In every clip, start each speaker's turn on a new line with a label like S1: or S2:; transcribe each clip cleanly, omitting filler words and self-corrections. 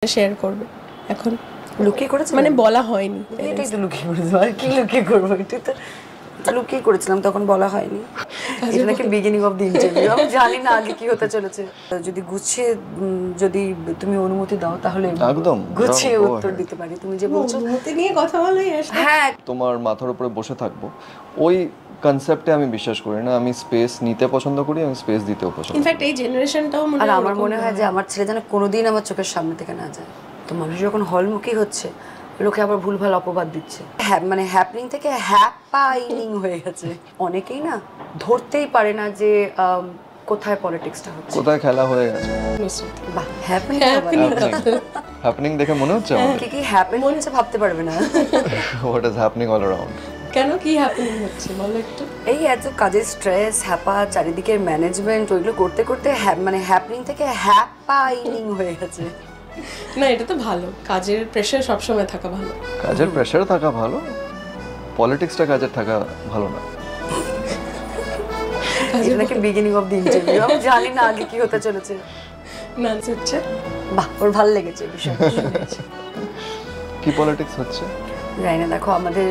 S1: Share করবে এখন
S2: লুকিয়ে করেছে
S1: মানে বলা হয়নি
S2: এটাই তো লুকিয়ে করেছে আর কি লুকিয়ে করবো এটাই তো লুকিয়ে করেছিলাম তখন বলা হয়নি এটা নাকি বিগিনিং অফ দি ইন্টারভিউ আমি জানি না আগে কি হতে চলেছে যদি গুছিয়ে যদি তুমি অনুমতি দাও তাহলে
S3: একদম
S2: গুছিয়ে উত্তর দিতে পারি তুমি যে বলছো
S1: অনুমতি নিয়ে কথা বলাই
S2: হ্যাঁ
S3: তোমার মাথার উপরে বসে থাকবো ওই কনসেপ্টে আমি বিশ্বাস করি না আমি স্পেস নিতে পছন্দ করি আমি স্পেস দিতেও পছন্দ করি
S1: ইনফ্যাক্ট এই জেনারেশনটাও মনে
S2: আর
S1: হয়
S2: আমার মনে হয় যে আমার ছেলে যেন কোনোদিন আমার চোখের সামনে থেকে না যায় তো মানুষ যখন হলমুখী হচ্ছে লোকে আবার ভুলভাল অপবাদ দিচ্ছে মানে হ্যাপনিং থেকে হ্যাপাইনিং হয়ে গেছে অনেকেই না ধরতেই পারে না যে কোথায় পলিটিক্সটা হচ্ছে
S3: কোথায় খেলা হয়ে গেছে
S2: বাহ হ্যাপনিং
S3: হ্যাপেনিং দেখে মনে হচ্ছে আমার
S2: কি কি হ্যাপেন হচ্ছে ভাবতে পারবে না
S3: what is happening all around
S1: কেন কি হ্যাপেনিং হচ্ছে বলো একটু
S2: এই এত কাজের স্ট্রেস হ্যাপা চারিদিকের ম্যানেজমেন্ট ওইগুলো করতে করতে মানে হ্যাপনিং থেকে হ্যাপাইনিং হয়ে গেছে
S1: না এটা তো ভালো কাজের প্রেসার সবসময় থাকা ভালো
S3: কাজের প্রেসার থাকা ভালো পলিটিক্সটা কাজের থাকা ভালো না
S2: এটা নাকি বিগিনিং অফ দি ইন্টারভিউ আমি জানি না আগে কি হতে চলেছে
S1: না হচ্ছে
S2: বাহ ওর ভালো লেগেছে বিষয়টা
S3: কি পলিটিক্স হচ্ছে
S2: জানি না দেখো আমাদের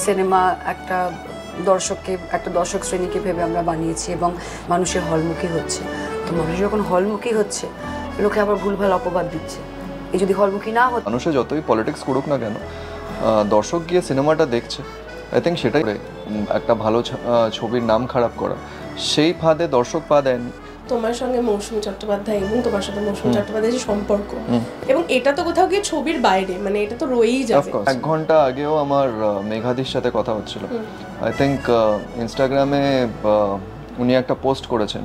S2: সিনেমা একটা দর্শক শ্রেণীকে ভেবে আমরা বানিয়েছি এবং মানুষের হলমুখী হচ্ছে তো মানুষ যখন হলমুখী হচ্ছে লোকে আবার ভুলভাল অপবাদ দিচ্ছে এই যদি হলমুখী না হতো
S3: মানুষে যতই পলিটিক্স করুক না কেন দর্শক গিয়ে সিনেমাটা দেখছে আই থিঙ্ক সেটাই একটা ভালো ছবির নাম খারাপ করা সেই ফাঁদে দর্শক পা দেয়নি
S1: তোমার সঙ্গে মৌসুমী চট্টোপাধ্যায় এবং তোমার সাথে মৌসুমী চট্টোপাধ্যায়ের যে সম্পর্ক এবং এটা তো কোথাও গিয়ে ছবির বাইরে মানে এটা তো রয়েই যাবে
S3: 1 ঘন্টা আগেও আমার মেঘাদির সাথে কথা হচ্ছিল আই থিঙ্ক ইনস্টাগ্রামে উনি একটা পোস্ট করেছেন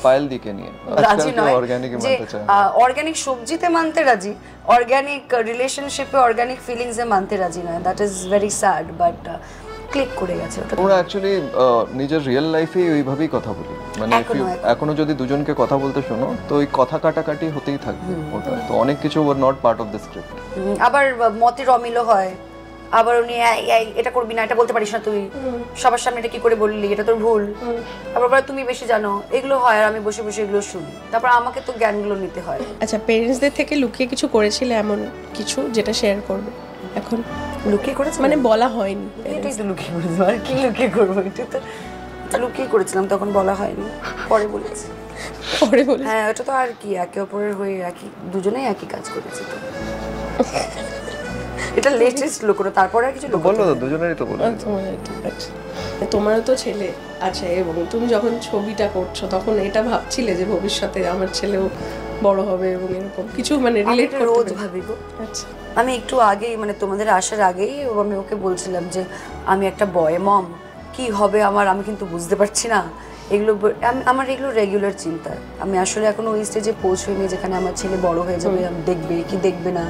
S3: পায়েল দিকে নিয়ে
S2: রাজি নয়
S3: অর্গানিক
S2: যে
S3: মানতে চায়
S2: অর্গানিক সবজিতে মানতে রাজি অর্গানিক রিলেশনশিপে অর্গানিক ফিলিংসে মানতে রাজি নয় that is very sad but click করে গেছে ওটা
S3: আমরা অ্যাকচুয়ালি নিজের রিয়েল লাইফে ওইভাবেই কথা বলি মানে এখনো যদি দুজনকে কথা বলতে শোনো তো ওই কথা কাটাকাটি হতেই থাকবে ওটা তো অনেক কিছু were not part of the script
S2: আবার মতের অমিল হয় আবার উনি এটা করবি না এটা বলতে পারিস না তুই সবার সামনে এটা কি করে বললি এটা তোর ভুল আবার তুমি বেশি জানো এগুলো হয় আর আমি বসে বসে এগুলো শুনি তারপর আমাকে তো জ্ঞানগুলো নিতে হয়
S1: আচ্ছা পেরেন্টসদের থেকে লুকিয়ে কিছু করেছিলে এমন কিছু যেটা শেয়ার করবে এখন
S2: লুকিয়ে করেছে
S1: মানে বলা হয়নি
S2: এটাই তো লুকিয়ে করেছে আর কি লুকিয়ে করবো এটা তো লুকিয়ে করেছিলাম তখন বলা হয়নি পরে বলেছি
S1: পরে বলে
S2: হ্যাঁ ওটা তো আর কি একে অপরের হয়ে দুজনেই একই কাজ করেছি তো এটা লেটেস্ট লোক করে তারপরে আর কিছু লোক
S3: বললো তো দুজনেরই তো বললো
S1: তোমারও তো ছেলে আছে এবং তুমি যখন ছবিটা করছো তখন এটা ভাবছিলে যে ভবিষ্যতে আমার ছেলেও বড় হবে এবং এরকম কিছু মানে রিলেট
S2: রোজ ভাবি গো
S1: আচ্ছা
S2: আমি একটু আগেই মানে তোমাদের আসার আগেই আমি ওকে বলছিলাম যে আমি একটা বয় মম কি হবে আমি কিন্তু বুঝতে পারছি না এগুলো আমার এগুলো রেগুলার চিন্তা আমি আসলে এখনো ওই স্টেজে পৌঁছইনি যেখানে আমার ছেলে বড় হয়ে যাবে আমি দেখবে কি দেখবে না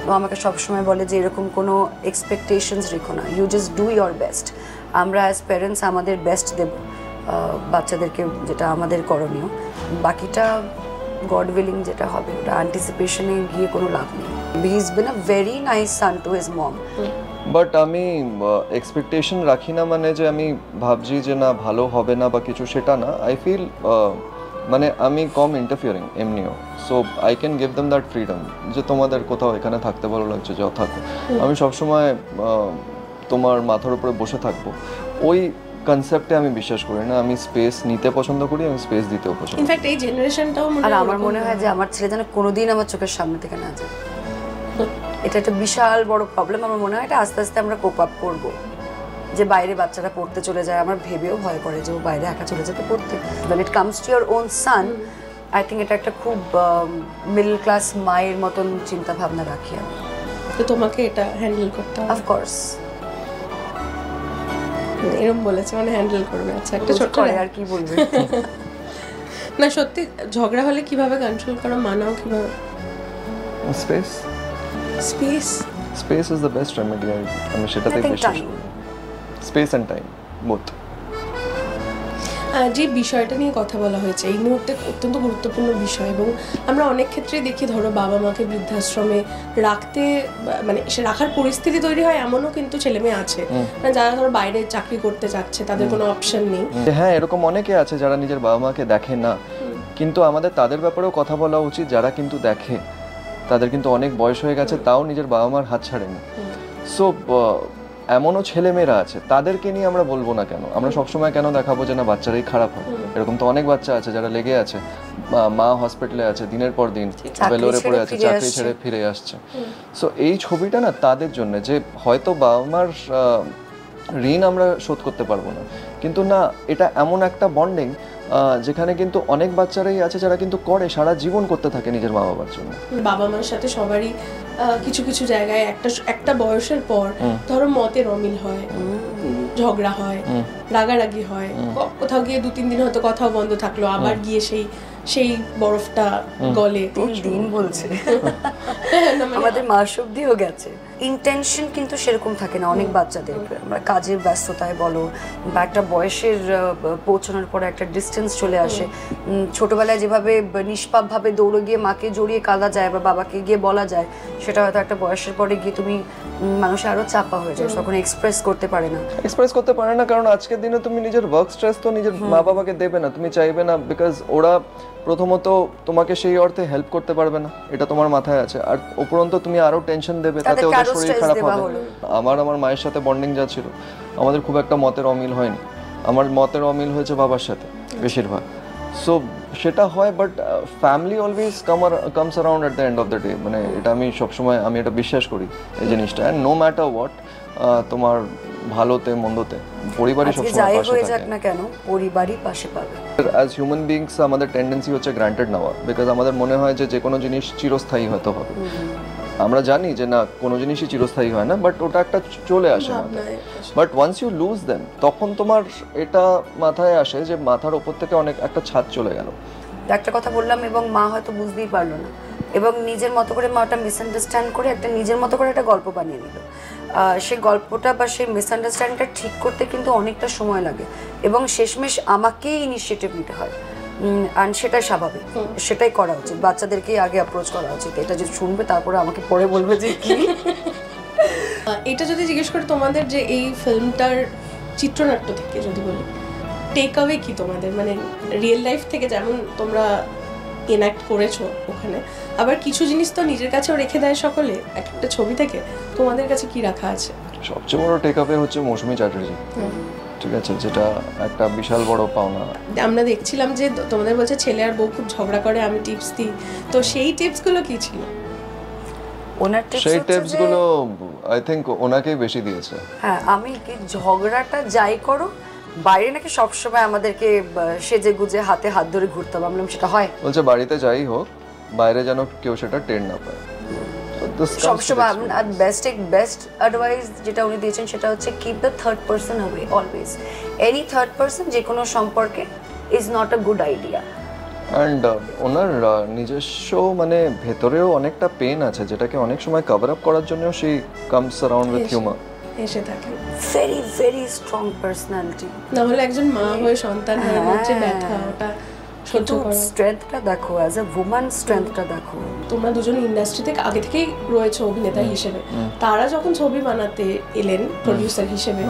S2: ও আমাকে সবসময় বলে যে এরকম কোনো এক্সপেকটেশনস রেখো না you just do your best আমরা অ্যাজ প্যারেন্টস আমাদের বেস্ট দেব বাচ্চাদেরকে যেটা আমাদের করণীয় বাকিটা গড উইলিং যেটা হবে ওটা অ্যান্টিসিপেশনে গিয়ে কোনো লাভ নেই he is been a very nice son to his mom
S3: but আমি এক্সপেকটেশন রাখি না মানে যে আমি ভাবছি যে না ভালো হবে না বা কিছু সেটা না আই ফিল মানে আমি কম ইন্টারফিয়ারিং এমনিও so I can give them that freedom যে তোমাদের কোথাও এখানে থাকতে ভালো লাগছে যাও থাকো আমি সবসময় তোমার মাথার উপরে বসে থাকবো ওই কনসেপ্টে আমি বিশ্বাস করি না আমি স্পেস নিতে পছন্দ করি আমি স্পেস দিতেও পছন্দ করি
S1: ইনফ্যাক্ট এই জেনারেশনটাও
S2: আর আমার মনে হয় যে আমার ছেলে যেন কোনোদিন আমার চোখের সামনে থেকে না যায় এটা একটা বিশাল বড় প্রবলেম আমার মনে হয় এটা আস্তে আস্তে আমরা কোপ আপ করবো যে বাইরে বাচ্চারা পড়তে চলে যায় আমার ভেবেও ভয় করে যে ও বাইরে একা চলে যেতে পড়তে when it comes to your own son I think এটা একটা খুব মিডল ক্লাস মায়ের মতন চিন্তা ভাবনা রাখি আমি
S1: তো তোমাকে এটা হ্যান্ডেল করতে হবে
S2: অফ কোর্স
S1: এরকম বলেছে মানে হ্যান্ডেল করবে আচ্ছা একটা ছোট
S2: আর কি বলবে
S1: না সত্যি ঝগড়া হলে কিভাবে কন্ট্রোল করো মানাও কিভাবে
S3: space space is the best remedy আমি সেটাতেই বিশ্বাস করি স্পেস এন্ড টাইম বোথ
S1: যে বিষয়টা নিয়ে কথা বলা হয়েছে এই মুহূর্তে অত্যন্ত গুরুত্বপূর্ণ বিষয় এবং আমরা অনেক ক্ষেত্রেই দেখি ধরো বাবা মাকে বৃদ্ধাশ্রমে রাখতে মানে সে রাখার পরিস্থিতি তৈরি হয় এমনও কিন্তু ছেলে মেয়ে আছে যারা ধরো বাইরে চাকরি করতে যাচ্ছে তাদের কোনো অপশন নেই
S3: হ্যাঁ এরকম অনেকে আছে যারা নিজের বাবা মাকে দেখে না কিন্তু আমাদের তাদের ব্যাপারেও কথা বলা উচিত যারা কিন্তু দেখে, তাদের কিন্তু অনেক বয়স হয়ে গেছে, তাও নিজের বাবা মার হাত ছাড়েনি। সো এমনও ছেলেমেয়েরা আছে, তাদেরকে নিয়ে আমরা বলবো না কেন? আমরা সবসময় কেন দেখাবো যে না বাচ্চারাই খারাপ হয়? এরকম তো অনেক বাচ্চা আছে যারা লেগে আছে, মা হসপিটালে আছে দিনের পর দিন, বেলোরে পড়ে আছে, চাকরি ছেড়ে ফিরে আসছে। সো এই ছবিটা না তাদের জন্য, যে হয়তো বাবা মার ঋণ আমরা শোধ করতে পারবো না, কিন্তু না এটা এমন একটা বন্ডিং যেখানে কিন্তু অনেক বাচ্চারাই আছে যারা কিন্তু করে, সারা জীবন করতে থাকে নিজের মা বাবার জন্য।
S1: বাবা মার সাথে সবারই কিছু কিছু জায়গায় একটা বয়সের পর ধরো মতের অমিল হয়, ঝগড়া হয়, রাগারাগি হয়, কোথাও গিয়ে 2-3 দিন হয়তো কথাও বন্ধ থাকলো, আবার গিয়ে সেই বরফটা গলে।
S2: 3 দিন বলছে, আমাদের মাস অব্দিও গেছে। ইন্টেনশন কিন্তু সেরকম থাকে না অনেক বাচ্চাদের। আমরা কাজের ব্যস্ততায় বলো বা একটা বয়সের পৌঁছানোর পরে একটা ডিস্টেন্স চলে আসে। ছোটবেলায় যেভাবে নিষ্পাপভাবে দৌড়ে গিয়ে মাকে জড়িয়ে কাঁদা যায় বা বাবাকে গিয়ে বলা যায়, সেটা হয়তো একটা বয়সের পরে গিয়ে তুমি মানুষ আরো চাপা হয়ে যায়, তখন এক্সপ্রেস করতে পারে না,
S3: কারণ আজকের দিনে তুমি নিজের ওয়ার্ক স্ট্রেস তো নিজের মা বাবাকে দেবে না, তুমি চাইবে না, বিকজ ওরা প্রথমত তোমাকে সেই অর্থে হেল্প করতে পারবে না, এটা তোমার মাথায় আছে, আর উপরন্ত তুমি আরো টেনশন দেবে, তাতে ওদের শরীর খারাপ হবে। আমার মায়ের সাথে বন্ডিং যা ছিল, আমাদের খুব একটা মতের অমিল হয়নি, আমার মতের অমিল হয়েছে বাবার সাথে বেশিরভাগ। সো সেটা হয়, but family always comes around at the end of the day, মানে এটা আমি সবসময় এটা বিশ্বাস করি এই জিনিসটা। অ্যান্ড নো ম্যাটার হোয়াট, তোমার ভালোতে মন্দতে পরিবারই সবসময় পাশে থাকে
S2: না কেন, পরিবারই পাশে পাবে।
S3: অ্যাজ হিউম্যান বিংস আমাদের টেন্ডেন্সি হচ্ছে গ্রান্টেড নেওয়া, বিকজ আমাদের মনে হয় যে কোনো জিনিস চিরস্থায়ী হয়তো হবে। আমরা জানি যে না কোনো জিনিসই চিরস্থায়ী হয় না, বাট ওটা একটা চলে আসে মাথায়। But once you lose them, তখন তোমার এটা মাথায় আসে যে মাথার ওপর থেকে অনেক একটা ছাদ চলে গেল।
S2: একটা কথা বললাম এবং মা হয়তো বুঝতেই পারলো না, এবং নিজের মতো করে মা ওটা মিসআন্ডারস্ট্যান্ড করে একটা নিজের মতো করে একটা গল্প বানিয়ে নিল। সেই গল্পটা বা সেই মিসআন্ডারস্ট্যান্ডিংটা ঠিক করতে কিন্তু অনেকটা সময় লাগে, এবং শেষমেশ আমাকেই ইনিশিয়েটিভ নিতে হয়, আর সেটাই স্বাভাবিক, সেটাই করা উচিত। বাচ্চাদেরকেই আগে অ্যাপ্রোচ করা উচিত। এটা যে শুনবে তারপরে আমাকে পরে বলবে যে কি।
S1: এটা যদি জিজ্ঞেস করি তোমাদের যে এই ফিল্মটার চিত্রনাট্য থেকে যদি বলি, টেক অ্যাওয়ে কি তোমাদের, মানে রিয়েল লাইফ থেকে যেমন তোমরা এনঅ্যাক্ট করেছো ওখানে, আবার কিছু জিনিস তো নিজের কাছেও রেখে দেয় সকলে একটা ছবি থেকে, তোমাদের কাছে কি রাখা আছে?
S3: সবচেয়ে বড় টেক অ্যাওয়ে হচ্ছে মৌসুমী চ্যাটার্জি, ঠিক আছে, যেটা একটা বিশাল বড় পাওনা।
S1: আমরা দেখছিলাম যে তোমাদের বলছে ছেলে আর বউ খুব ঝগড়া করে, আমি টিপস দিই, তো সেই টিপসগুলো কি ছিল?
S2: ওনার
S3: সেই টিপসগুলো আই থিংক ওনাকেই বেশি দিয়েছে।
S2: হ্যাঁ, আমি কি ঝগড়াটা যাই করো, বাইরে নাকি সবসময় আমাদেরকে সেজে গুজে হাতে হাত ধরে ঘুরতে হবে, বললাম সেটা হয়
S3: বলছে বাড়িতে যাই হোক, বাইরে যেন কেউ সেটা টের না পায়।
S2: সবসময় বেস্ট অ্যাডভাইস যেটা উনি দিয়েছেন সেটা হচ্ছে keep the third person away always. Any third person যে কোনো সম্পর্কে is not a good idea.
S3: And ওনার নিজস্ব মানে ভেতরেও অনেকটা পেন আছে, যেটাকে অনেক সময় কভার আপ করার জন্য সেই কামস অ্যারাউন্ড উইথ হিউমার
S1: এসে থাকে।
S2: Very very strong personality.
S1: না হলে একজন মা হয়ে সন্তান হারানোর যে ব্যথা, ওটা সহ্য করা।
S2: স্ট্রেংথটা দেখো, অ্যাজ আ ওম্যান স্ট্রেংথটা দেখো।
S1: তোমরা দুজন ইন্ডাস্ট্রিতে আগে থেকেই রয়েছে অভিনেতা হিসেবে, তারা যখন ছবি বানাতে এলেন প্রডিউসার হিসেবে,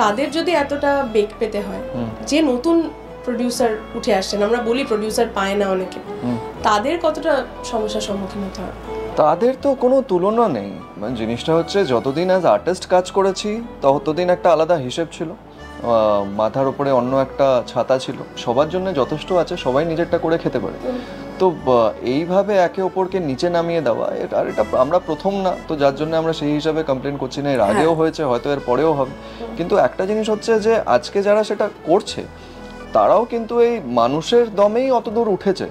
S1: তাদের যদি এতটা বেগ পেতে হয়, যে নতুন প্রডিউসার উঠে আসছেন, আমরা বলি প্রডিউসার পায় না অনেকে, তাদের কতটা সমস্যার সম্মুখীন হতে হয়?
S3: তাদের তো কোনো তুলনা নেই। মানে জিনিসটা হচ্ছে যতদিন অ্যাজ আর্টিস্ট কাজ করেছি ততদিন একটা আলাদা হিসেব ছিল, মাথার উপরে অন্য একটা ছাতা ছিল, সবার জন্য যথেষ্ট আছে, সবাই নিজেরটা করে খেতে পারে। তো এইভাবে একে অপরকে নিচে নামিয়ে দেওয়া, আর এটা আমরা প্রথম না, তো যার জন্য আমরা সেই হিসাবে কমপ্লেন করছি না। এর আগেও হয়েছে, হয়তো এর পরেও হবে, কিন্তু একটা জিনিস হচ্ছে যে আজকে যারা সেটা করছে তারাও কিন্তু এই মানুষের দমেই অতদূর উঠেছে।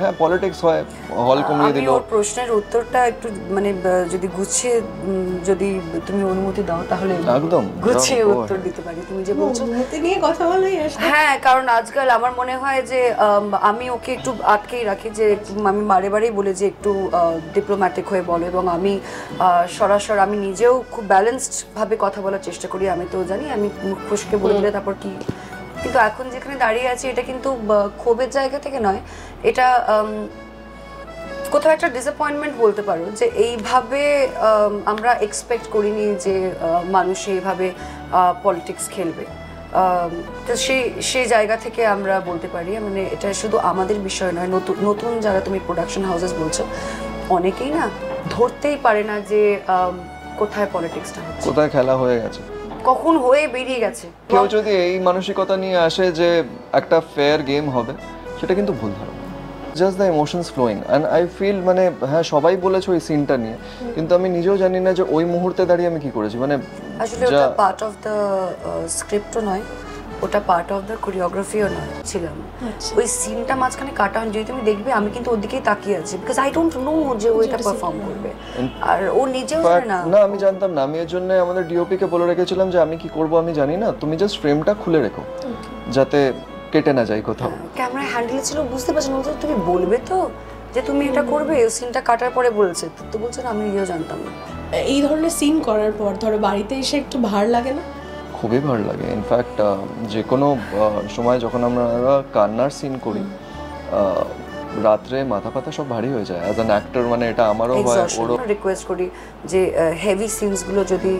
S3: হ্যাঁ, পলিটিক্স হয়, হল কমিয়ে দিল।
S2: ওর প্রশ্নের উত্তরটা একটু মানে যদি গুছিয়ে, যদি তুমি অনুমতি দাও তাহলে
S3: একদম
S2: গুছিয়ে উত্তর দিতে পারি। তুমি যে বলছো
S1: অনুমতি নিয়ে কথা বলাই আসে।
S2: হ্যাঁ, কারণ আজকাল আমার মনে হয় যে আমি ওকে একটু আটকেই রাখি, যে আমি বারে বারেই বলে যে একটু ডিপ্লোম্যাটিক হয়ে বলো, এবং আমি সরাসরি আমি নিজেও খুব ব্যালেন্সড ভাবে কথা বলার চেষ্টা করি। আমি তো জানি আমি মুখ ফুসকে বলে দিলে তারপর কি, কিন্তু এখন যেখানে দাঁড়িয়ে আছি এটা কিন্তু ক্ষোভের জায়গা থেকে নয়, এটা কোথাও একটা ডিসঅ্যাপয়েন্টমেন্ট বলতে পারো, যে এইভাবে আমরা এক্সপেক্ট করিনি যে মানুষ এইভাবে পলিটিক্স খেলবে। তো সেই জায়গা থেকে আমরা বলতে পারি, মানে এটা শুধু আমাদের বিষয় নয়, নতুন নতুন যারা তুমি প্রোডাকশন হাউসেস বলছো, অনেকেই না ধরতেই পারে না যে কোথায় পলিটিক্সটা হচ্ছে,
S3: কোথায় খেলা হয়ে গেছে,
S2: কখন হয়ে বেরিয়ে গেছে।
S3: কেউ যদি এই মানসিকতা নিয়ে আসে যে একটা ফেয়ার গেম হবে, সেটা কিন্তু ভুল ধারণা। Just the emotions flowing and I feel, মানে হ্যাঁ সবাই বলেছে ওই সিনটা নিয়ে, কিন্তু আমি নিজেও জানি না যে ওই মুহূর্তে দাঁড়িয়ে আমি কি করেছি। মানে
S2: আসলে ওটা পার্ট অফ দ্য স্ক্রিপ্টও নয়, ওটা পার্ট অফ দ্য কোরিওগ্রাফিও নয় ছিলাম। ওই সিনটা মাঝখানে কাটা, যদি তুমি দেখবে আমি কিন্তু ওর দিকেই তাকিয়ে আছি, বিকজ আই ডোন্ট নো যে ও এটা পারফর্ম করবে, আর ও নিজেও জানে না।
S3: না আমি জানতাম না, আমি এর জন্য আমাদের ডিওপি কে বলে রেখেছিলাম যে আমি কি করব আমি জানি না, তুমি জাস্ট ফ্রেমটা খুলে রেখো যাতে কেটে না যায় কোথাও।
S2: ক্যামেরা হ্যান্ডেলে ছিল, বুঝতে পারছি না তুমি বলবে তো যে তুমি এটা করবে, ওই সিনটা কাটার পরে বলছে তো বলছে না, আমি নিজেও জানতাম না।
S1: এই ধরনের সিন করার পর ধরো বাড়িতে এসে একটু ভার লাগে না?
S3: খুবই ভালো লাগে। ইনফ্যাক্ট যে কোনো সময় যখন আমরা কান্নার সিন করি, রাত্রে মাথা পাতা সব ভারী হয়ে যায় অ্যাজ অ্যান অ্যাক্টর, মানে এটা আমারও হয়, ওরও।
S2: রিকোয়েস্ট করি যে হেভি সিনসগুলো যদি